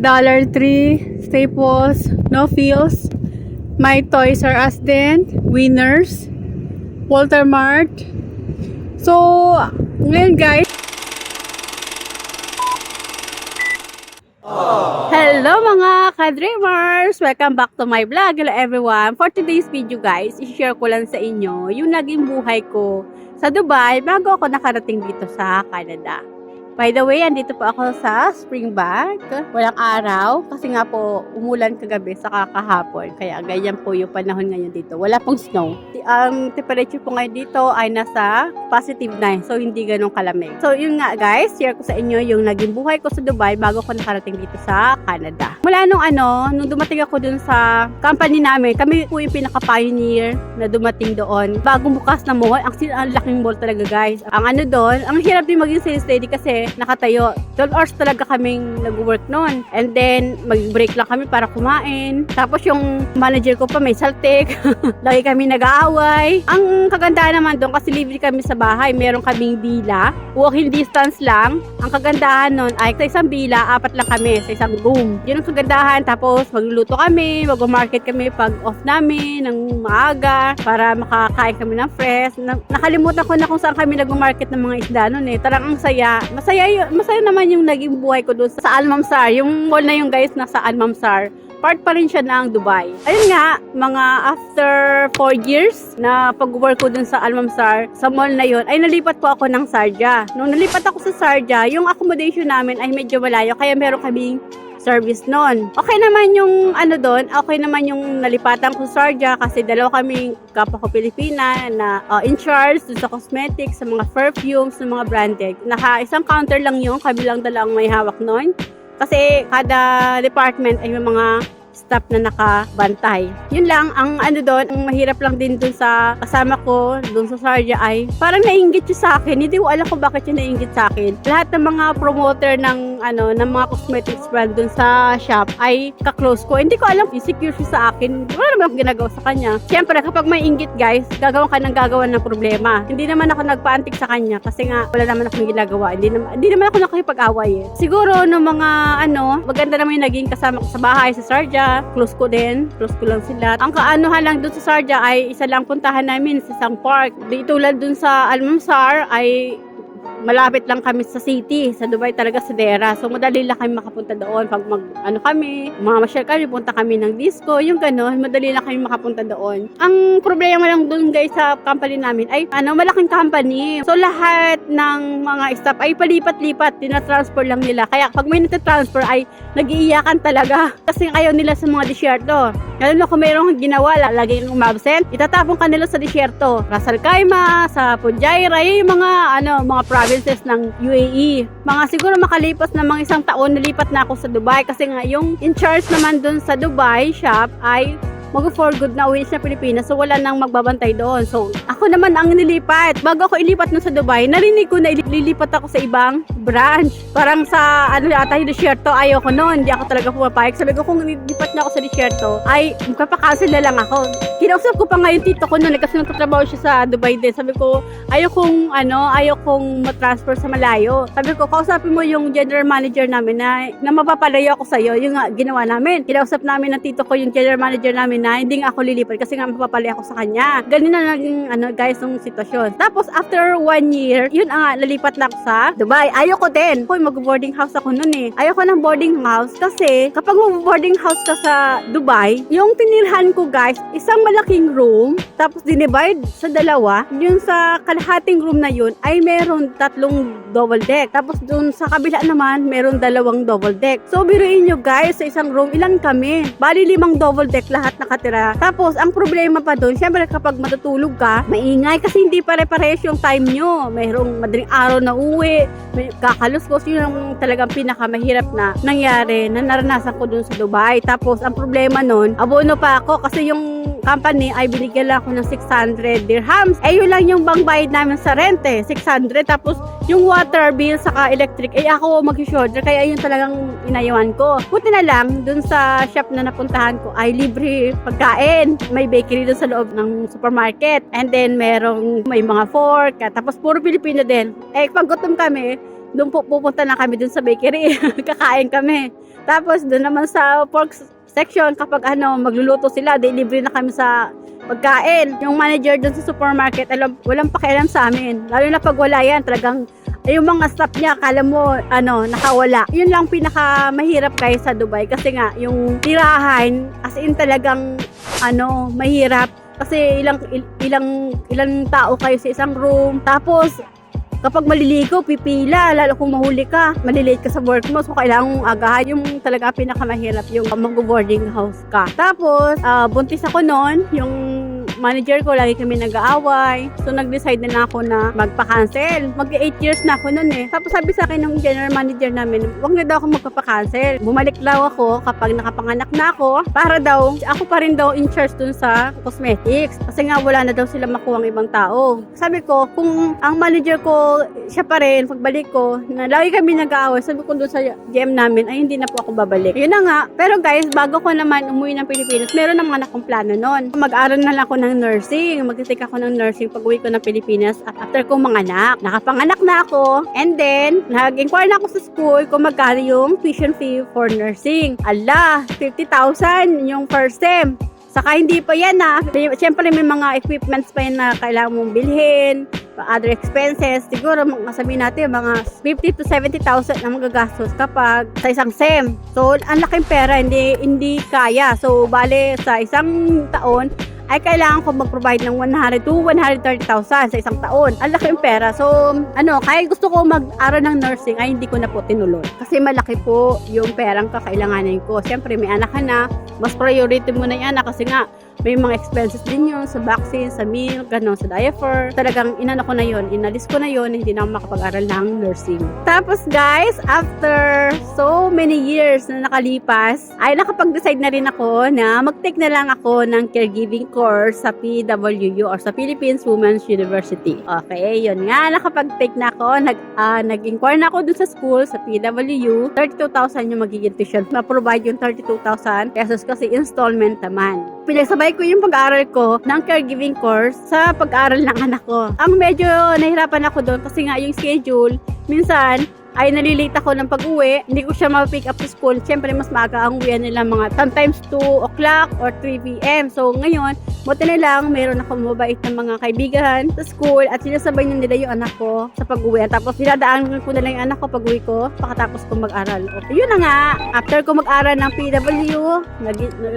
Dollar Tree, Staples, No Feels, My Toys R Us din, Winners, Walter Mart. So, ngayon guys, hello mga ka-dreamers! Welcome back to my vlog. Hello everyone! For today's video guys, i-share ko lang sa inyo yung naging buhay ko sa Dubai bago ako nakarating dito sa Canada. By the way, andito po ako sa Springbank. Walang araw kasi nga po umulan kagabi sa kakahapon. Kaya ganyan po yung panahon ngayon dito. Wala pong snow. Ang temperature po ngayon dito ay nasa positive 9. So hindi ganun kalamig. So yun nga guys, share ko sa inyo yung naging buhay ko sa Dubai bago ko nakarating dito sa Canada. Mula nung dumating ako dun sa company namin, kami po yung pinaka-pioneer na dumating doon. Bagong bukas na mall, ang laking mall talaga guys. Ang doon, ang hirap din maging sales lady kasi nakatayo. 12 hours talaga kaming nag-work noon. And then, mag-break lang kami para kumain. Tapos yung manager ko pa may saltik. Lagi kami nag-aaway. Ang kagandahan naman doon, kasi libre kami sa bahay. Meron kaming bila. Walking distance lang. Ang kagandahan noon ay sa isang bila, 4 lang kami sa isang room. Yun ang kagandahan. Tapos, magluluto kami, mag-market kami pag off namin ng maaga para makakain kami ng fresh. Nakalimutan ko na kung saan kami nag-market ng mga isda noon eh. Talagang ang saya. Masaya naman yung naging buhay ko doon sa Al Mamsar. Yung mall na yung guys nasa Al Mamsar. Part pa rin siya ng Dubai. Ayun nga, mga after 4 years na pag-work ko dun sa Al Mamsar, sa mall na yun, ay nalipat po ako ng Sharjah. Nung nalipat ako sa Sharjah, yung accommodation namin ay medyo malayo, kaya meron kaming service noon. Okay naman yung doon, okay naman yung nalipatan ko sa Sharjah kasi dalawa kaming kapwa ko Pilipina na in charge dun sa cosmetics, sa mga perfumes, sa mga branded. Isang counter lang yung kabilang dalang may hawak noon. Kasi kada department ay may mga staff na nakabantay. Yun lang, ang doon, ang mahirap lang din dun sa kasama ko, dun sa Sharjah ay parang nainggit siya sa akin. Hindi ko alam kung bakit siya nainggit sa akin. Lahat ng mga promoter ng ng mga cosmetics brand dun sa shop ay ka-close ko. Hindi ko alam, insecure siya sa akin. Wala naman akong ginagawa sa kanya. Siyempre, kapag may inggit guys, gagawa ka ng problema. Hindi naman ako nagpaantik sa kanya kasi nga wala naman akong ginagawa. Hindi naman ako nakikipag-away eh. Siguro no mga maganda naman yung naging kasama ko sa bahay sa Sharjah. Close ko lang sila. Ang kaanuhan lang dun sa Sharjah ay isa lang puntahan namin sa isang park. Di tulad dun sa Al Mamsar ay malapit lang kami sa city, sa Dubai talaga sa Dera. So madali lang kami makapunta doon pag kami, mamasyal kami, punta kami ng disco, yung gano'n, madali lang kami makapunta doon. Ang problema lang doon guys sa company namin ay malaking company. So lahat ng mga staff ay palipat-lipat, tinatransfer lang nila. Kaya pag may natatransfer ay nag-iiyakan talaga. Kasi ayaw nila sa mga disyerto. Lalo na kung mayroong ginawa, lagi yung umabsent, itatapon ka nila sa disyerto. Ras Al Khaimah, sa Fujairah, yung mga provinces ng UAE. Mga siguro makalipas na mga 1 taon, nalipat na ako sa Dubai kasi nga yung in charge naman dun sa Dubai shop ay mag-for good na uwi sa Pilipinas, so wala nang magbabantay doon. So ako naman ang nilipat. Bago ako ilipat nun sa Dubai, narinig ko na ililipat ako sa ibang branch. Parang sa yata yung disyerto, ayoko noon. Hindi ako talaga pumapayag. Sabi ko kung nilipat na ako sa disyerto, ay magpapakancel na lang ako. Kinausap ko pa nga yung tito ko noon kasi nagtatrabaho siya sa Dubai din. Sabi ko, ayokong matransfer sa malayo. Sabi ko, kausapin mo yung general manager namin na mapapalayo ako sa'yo. Yung nga, ginawa namin. Kinausap namin ng tito ko yung general manager namin na hindi nga ako lilipat kasi nga mapapali ako sa kanya. Ganun na naging guys yung sitwasyon. Tapos after 1 year, yun lalipat lang sa Dubai. Ayoko din. Mag-boarding house ako noon eh. Ayoko ng boarding house kasi kapag mag-boarding house ka sa Dubai, yung tinirhan ko guys, isang malaking room, tapos dinivide sa dalawa. Yun sa kalahating room na yun ay meron 3 double deck. Tapos dun sa kabila naman, meron 2 double deck. So biruin nyo guys, sa isang room, ilan kami? Bali 5 double deck lahat nakatira. Tapos, ang problema pa doon, syempre kapag matutulog ka, maingay kasi hindi pare-pares yung time nyo. Mayroong madaling araw na uwi, may kakaluskos, yun ang talagang pinakamahirap na nangyari na naranasan ko doon sa Dubai. Tapos, ang problema noon, abono pa ako kasi yung company ay binigyan lang ako ng 600 dirhams. Yun lang yung bangbayad namin sa rent 600. Tapos, yung water bill saka electric, ako mag-shoulder. Kaya yun talagang inayawan ko. Buti na lang, dun sa shop na napuntahan ko ay libre pagkain. May bakery dun sa loob ng supermarket. And then, may mga fork. Tapos, puro Pilipino din. Pag gutom kami, doon po pupunta na kami doon sa bakery. Kakain kami. Tapos doon naman sa pork section, kapag magluluto sila, delivery na kami sa pagkain. Yung manager doon sa supermarket, walang pakialam sa amin. Lalo na pag wala yan, talagang yung mga staff niya, akala mo, nakawala. Yun lang pinaka mahirap guys sa Dubai. Kasi nga, yung tirahan, as in talagang, mahirap. Kasi ilang tao kayo sa isang room. Tapos, kapag maliligo, pipila, lalo kung mahuli ka, malilate ka sa work mo, so kailangan mong agahan. Yung talaga pinakamahirap, yung mag-boarding house ka. Tapos, buntis ako noon, yung manager ko, lagi kami nag-aaway. So, nag-decide na lang ako na magpa-cancel. Mag-8 years na ako noon eh. Tapos sabi sa akin ng general manager namin, huwag na daw ako magpapa-cancel. Bumalik daw ako kapag nakapanganak na ako, para daw, ako pa rin daw in charge dun sa cosmetics. Kasi nga, wala na daw sila makuha ang ibang tao. Sabi ko, kung ang manager ko, siya pa rin, pagbalik ko, na lagi kami nag-aaway, sabi ko dun sa GM namin, ay hindi na po ako babalik. Yun na nga. Pero guys, bago ko naman umuwi ng Pilipinas, meron naman akong plano noon. Mag-aral na lang ako ng nursing. Mag-take ako ng nursing pag uwi ko ng Pilipinas after kong manganak. Nakapanganak na ako. And then, nag-inquire na ako sa school kung magkano yung tuition fee for nursing. Ala, 50,000 yung first sem. Saka hindi pa yan Siyempre may mga equipments pa yan na kailangan mong bilhin, other expenses. Siguro sabihin natin mga 50 to 70,000 na magagastos kapag sa isang SEM. So, ang laking pera, hindi kaya. So, bale sa isang taon, ay kailangan ko mag-provide ng 100 to 130,000 sa isang taon. Ang laking pera. So, kaya gusto ko mag-aral ng nursing, ay hindi ko na po tinuloy. Kasi malaki po yung perang kakailanganin ko. Siyempre, may anak ka na, mas priority mo na yung anak kasi nga, may mga expenses din yun sa vaccine, sa meal, sa diaper. Talagang ko na yun, inalis ko na yun, hindi na ako makapag-aral ng nursing. Tapos guys, after so many years na nakalipas, ay nakapag-decide na rin ako na mag-take na lang ako ng caregiving course sa PWU or sa Philippines Women's University. Okay, yun nga, nakapag-take na ako, nag-inquire na ako dun sa school, sa PWU, 32,000 yung magiging tuition. Ma-provide yung 32,000 pesos kasi installment naman. Pinagsabay ko yung pag-aaral ko ng caregiving course sa pag-aaral ng anak ko. Ang medyo nahirapan ako doon kasi nga yung schedule, minsan ay nalilate ako ng pag-uwi, hindi ko siya ma-pick up sa school. Siyempre, mas maaga ang uwian nila mga sometimes 2 o'clock or 3 p.m. So, ngayon, buti na lang, meron akong mabait na mga kaibigan sa school at sinasabay na nila yung anak ko sa pag-uwi. Tapos, dinadaan ko na lang yung anak ko pag-uwi ko, pakatapos ko mag-aral. Okay, yun na nga, after ko mag-aral ng PWU,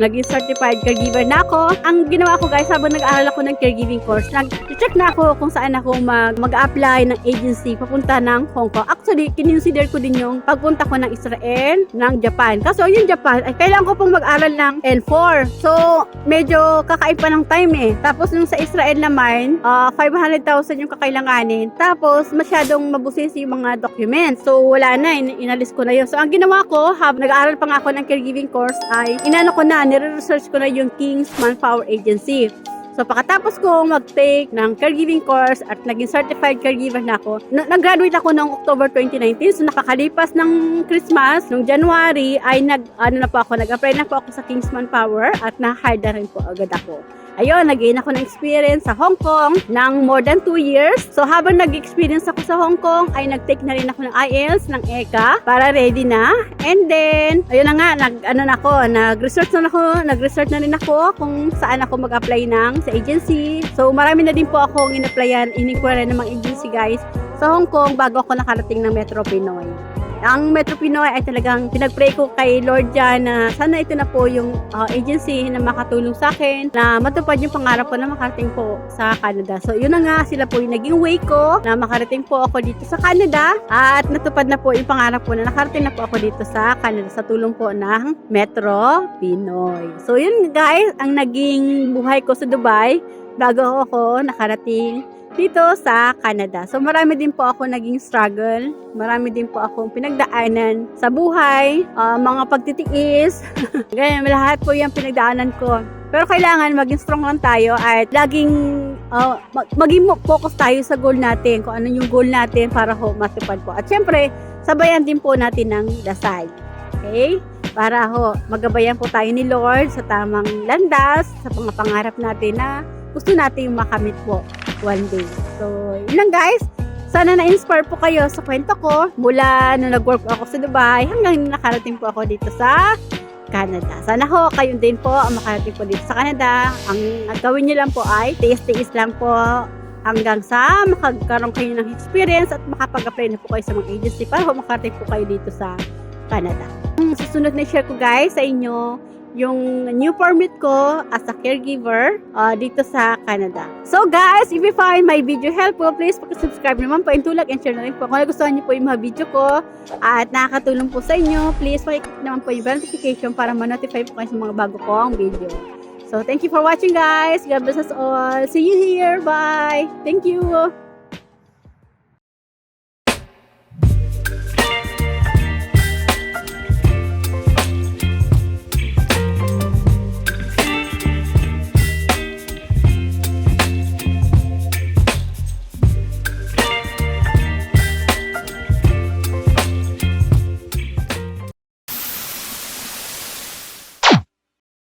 naging certified caregiver na ako. Ang ginawa ko guys, habang nag-aaral ako ng caregiving course, nag-check na ako kung saan ako mag-apply ng agency papunta ng Hong Kong. Actually, kinonsider ko din yung pagpunta ko ng Israel, ng Japan. Kaso yung Japan, ay kailangan ko pong mag-aral ng L4. So, medyo kakaiba ng time eh. Tapos nung sa Israel naman, 500,000 yung kakailanganin. Tapos, masyadong mabusis yung mga documents. So, wala na, inalis ko na yun. So, ang ginawa ko, habang nag-aaral pa nga ako ng caregiving course, ay nire-research ko na yung King's Manpower Agency. So, pagkatapos ko mag-take ng caregiving course at naging certified caregiver na ako, nag-graduate ako noong October 2019. So, nakakalipas ng Christmas, noong January, ay nag-apply na po ako sa King's Manpower at na-hire na rin po agad ako. Ayun, nag-gain ako ng experience sa Hong Kong ng more than 2 years. So, habang nag-experience ako sa Hong Kong, ay nag-take na rin ako ng IELTS, ng ECA, para ready na. And then, ayun na nga, nag-research na rin ako kung saan ako mag-apply sa agency. So, marami na din po akong in-applyan, in-inquire ng mga agency guys sa Hong Kong bago ako nakarating ng Metro Pinoy. Ang Metro Pinoy ay talagang pinag-pray ko kay Lord dyan na sana ito na po yung agency na makatulong sa akin na matupad yung pangarap ko na makarating po sa Canada. So, yun na nga, sila po yung naging way ko na makarating po ako dito sa Canada at natupad na po yung pangarap ko na nakarating na po ako dito sa Canada sa tulong po ng Metro Pinoy. So, yun guys, ang naging buhay ko sa Dubai bago ako nakarating dito sa Canada. So, marami din po ako naging struggle. Marami din po akong pinagdaanan sa buhay, mga pagtitiis. Ganyan, lahat po yung pinagdaanan ko. Pero kailangan maging strong lang tayo at laging maging focus tayo sa goal natin, kung ano yung goal natin para matupad po. At syempre, sabayan din po natin ng dasal. Okay? Para magabayan po tayo ni Lord sa tamang landas, sa mga pangarap natin na gusto natin makamit po one day. So, yun lang guys. Sana na-inspire po kayo sa kwento ko mula nung nag-work ako sa Dubai hanggang nakarating po ako dito sa Canada. Sana ho, kayo din po ang makarating po dito sa Canada. Ang gawin niyo lang po ay tiis-tiis lang po hanggang sa makagkaroon kayo ng experience at makapag-apply na po kayo sa mga agency para ho makarating po kayo dito sa Canada. Susunod na share ko guys sa inyo yung new permit ko as a caregiver dito sa Canada. So guys, if you find my video helpful, please subscribe naman po, intulak and share na rin po. Kung nagustuhan niyo po yung mga video ko at nakakatulong po sa inyo, please pakiclick naman po yung notification para ma-notify po kayo sa mga bago kong video. So thank you for watching guys. God bless us all. See you here. Bye. Thank you.